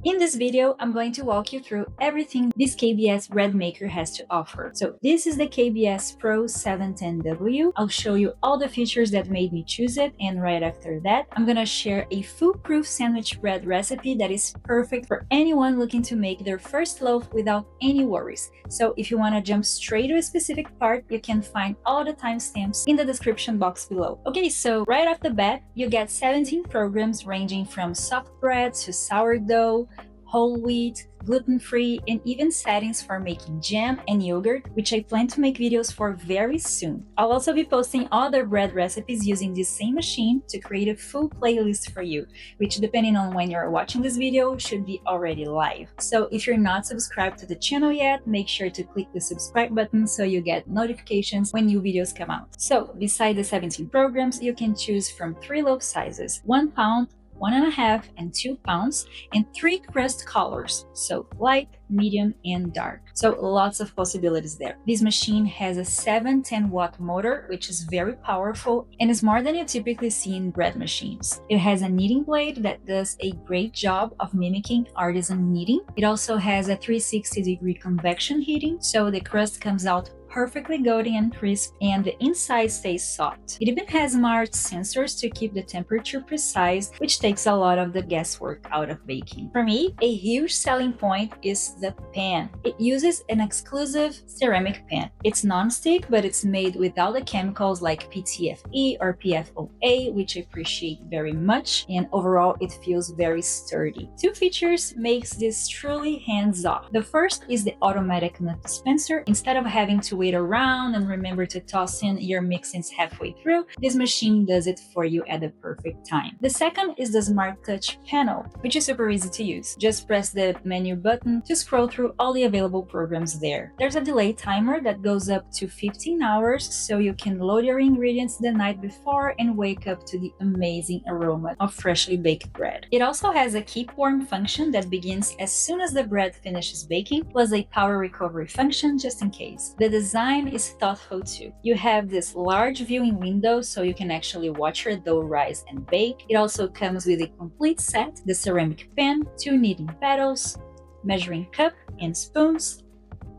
In this video, I'm going to walk you through everything this KBS Bread Maker has to offer. So this is the KBS Pro 710W. I'll show you all the features that made me choose it, and right after that, I'm gonna share a foolproof sandwich bread recipe that is perfect for anyone looking to make their first loaf without any worries. So if you want to jump straight to a specific part, you can find all the timestamps in the description box below. Okay, so right off the bat, you get 17 programs ranging from soft bread to sourdough, whole wheat, gluten-free, and even settings for making jam and yogurt, which I plan to make videos for very soon. I'll also be posting other bread recipes using this same machine to create a full playlist for you, which depending on when you're watching this video should be already live. So if you're not subscribed to the channel yet, make sure to click the subscribe button so you get notifications when new videos come out. So beside the 17 programs, you can choose from 3 loaf sizes: 1 pound, 1.5 and 2 pounds, and 3 crust colors, so light, medium, and dark. So lots of possibilities there. This machine has a 710-watt motor, which is very powerful and is more than you typically see in bread machines. It has a kneading blade that does a great job of mimicking artisan kneading. It also has a 360-degree convection heating, so the crust comes out perfectly golden and crisp, and the inside stays soft. It even has smart sensors to keep the temperature precise, which takes a lot of the guesswork out of baking. For me, a huge selling point is the pan. It uses an exclusive ceramic pan. It's non-stick, but it's made without the chemicals like PTFE or PFOA, which I appreciate very much, and overall it feels very sturdy. 2 features makes this truly hands-off. The first is the automatic nut dispenser. Instead of having to wait around and remember to toss in your mixings halfway through, this machine does it for you at the perfect time. The second is the Smart Touch panel, which is super easy to use. Just press the menu button to scroll through all the available programs there. There's a delay timer that goes up to 15 hours, so you can load your ingredients the night before and wake up to the amazing aroma of freshly baked bread. It also has a keep warm function that begins as soon as the bread finishes baking, plus a power recovery function just in case. The design is thoughtful too. You have this large viewing window so you can actually watch your dough rise and bake. It also comes with a complete set: the ceramic pan, 2 kneading paddles, measuring cup and spoons,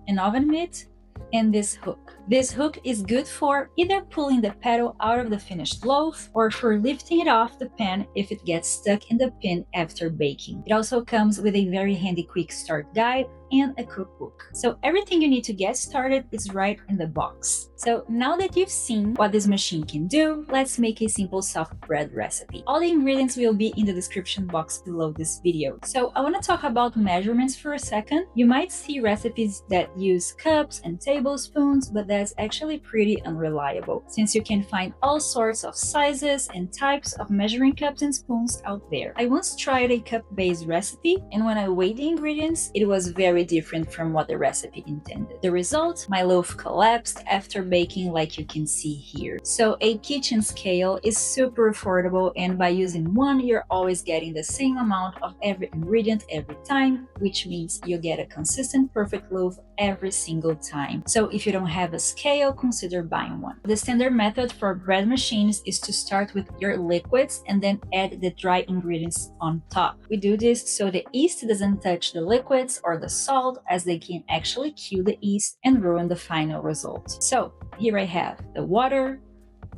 an oven mitt, and this hook. This hook is good for either pulling the paddle out of the finished loaf or for lifting it off the pan if it gets stuck in the pin after baking. It also comes with a very handy quick start guide and a cookbook. So everything you need to get started is right in the box. So now that you've seen what this machine can do, let's make a simple soft bread recipe. All the ingredients will be in the description box below this video. So I want to talk about measurements for a second. You might see recipes that use cups and tablespoons, but that's actually pretty unreliable, since you can find all sorts of sizes and types of measuring cups and spoons out there. I once tried a cup-based recipe, and when I weighed the ingredients, it was very different from what the recipe intended. The result? My loaf collapsed after baking, like you can see here. So a kitchen scale is super affordable, and by using one, you're always getting the same amount of every ingredient every time, which means you get a consistent perfect loaf every single time. So if you don't have a scale, consider buying one. The standard method for bread machines is to start with your liquids and then add the dry ingredients on top. We do this so the yeast doesn't touch the liquids or the salt, as they can actually kill the yeast and ruin the final result. So here I have the water.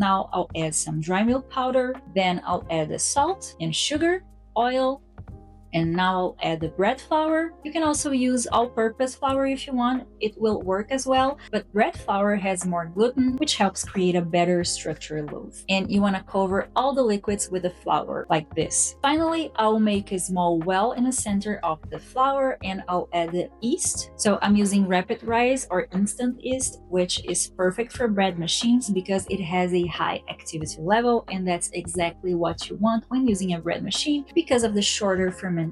Now I'll add some dry milk powder, then I'll add the salt and sugar, oil, and now I'll add the bread flour. You can also use all-purpose flour if you want, it will work as well, but bread flour has more gluten, which helps create a better structured loaf. And you want to cover all the liquids with the flour like this. Finally, I'll make a small well in the center of the flour, and I'll add the yeast. So I'm using rapid rise or instant yeast, which is perfect for bread machines because it has a high activity level, and that's exactly what you want when using a bread machine because of the shorter fermentation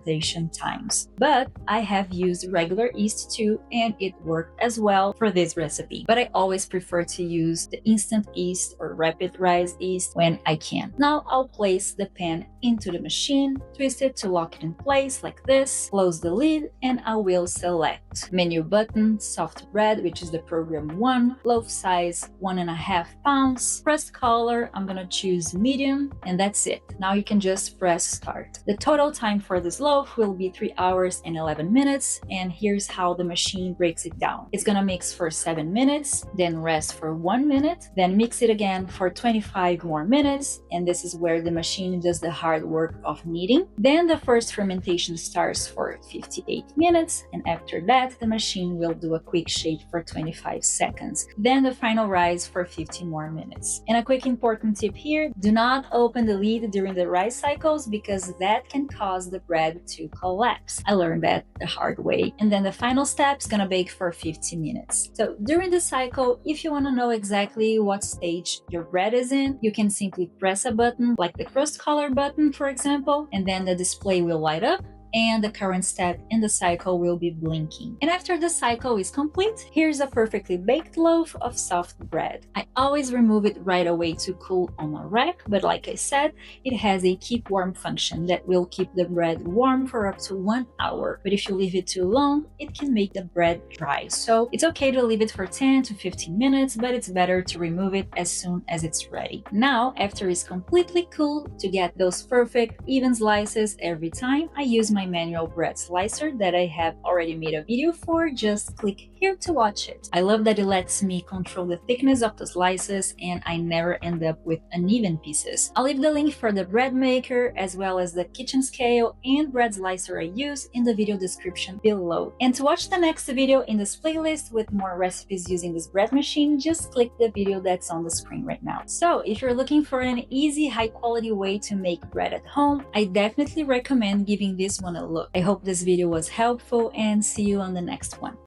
times. But I have used regular yeast too, and it worked as well for this recipe. But I always prefer to use the instant yeast or rapid rise yeast when I can. Now I'll place the pan into the machine, twist it to lock it in place like this, close the lid, and I will select menu button, soft bread, which is the program 1, loaf size 1.5 pounds, crust color, I'm gonna choose medium, and that's it. Now you can just press start. The total time for this first loaf will be 3 hours and 11 minutes, and here's how the machine breaks it down. It's gonna mix for 7 minutes, then rest for 1 minute, then mix it again for 25 more minutes, and this is where the machine does the hard work of kneading. Then the first fermentation starts for 58 minutes, and after that the machine will do a quick shake for 25 seconds. Then the final rise for 50 more minutes. And a quick important tip here, do not open the lid during the rise cycles because that can cause the bread to collapse. I learned that the hard way. And then the final step is gonna bake for 50 minutes. So during the cycle, if you wanna know exactly what stage your bread is in, you can simply press a button like the crust color button, for example, and then the display will light up and the current step in the cycle will be blinking. And after the cycle is complete, here's a perfectly baked loaf of soft bread. I always remove it right away to cool on a rack, but like I said, it has a keep warm function that will keep the bread warm for up to 1 hour. But if you leave it too long, it can make the bread dry. So it's okay to leave it for 10 to 15 minutes, but it's better to remove it as soon as it's ready. Now, after it's completely cool, to get those perfect even slices every time, I use my manual bread slicer that I have already made a video for. Just click here to watch it. I love that it lets me control the thickness of the slices and I never end up with uneven pieces. I'll leave the link for the bread maker as well as the kitchen scale and bread slicer I use in the video description below. And to watch the next video in this playlist with more recipes using this bread machine, just click the video that's on the screen right now. So if you're looking for an easy, high quality way to make bread at home, I definitely recommend giving this one a look. I hope this video was helpful and see you on the next one.